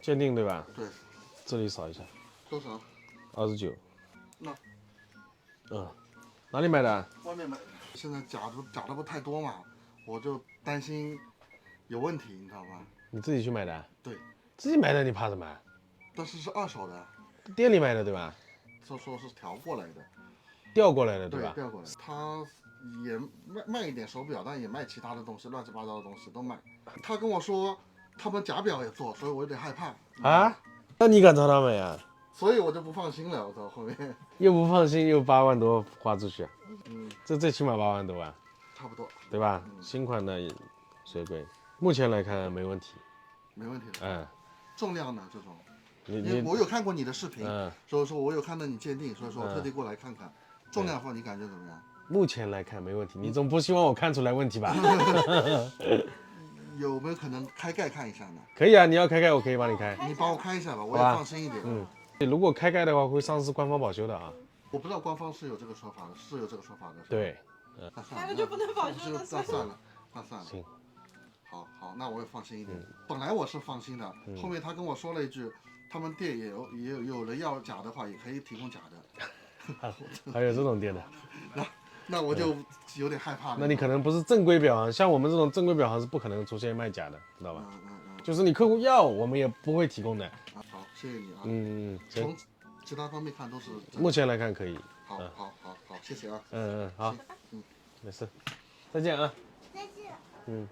鉴定对吧？对，这里扫一下，多少29。那哪里买的？外面买的。现在假的不太多嘛，我就担心有问题，你知道吗？你自己去买的？对，自己买的你怕什么？但是是二手的，店里买的对吧？说是调过来的，调过来的对，吧？调过来。他也卖一点手表，但也卖其他的东西，乱七八糟的东西都卖。他跟我说他们假表也做，所以我有点害怕啊？那你敢找他们呀？所以我就不放心了。我到后面又不放心，又8万多花出去，嗯，这最起码8万多万，差不多对吧？新款的水鬼，目前来看没问题。没问题的。嗯，重量呢这种，你因为我有看过你的视频，嗯，所以说我有看到你鉴定，所以说我特地过来看看。重量方你感觉怎么样？目前来看没问题，你总不希望我看出来问题吧？有没有可能开盖看一下呢？可以啊，你要开盖我可以帮你开。你帮我开一下吧，我也好吧放心一点。如果开盖的话会丧失官方保修的啊。我不知道官方是有这个说法的，是有这个说法的。是吧，对，那算了，开了就不能保修那了算了，那算了。行，好，那我也放心一点。本来我是放心的，后面他跟我说了一句，他们店也有人要假的话，也可以提供假的。还有这种店的，那我就有点害怕了。那你可能不是正规表行，像我们这种正规表行是不可能出现卖假的，知道吧？就是你客户要，我们也不会提供的。好，谢谢你啊。行，从其他方面看都是。目前来看可以。好，谢谢啊。好，没事，再见啊。再见。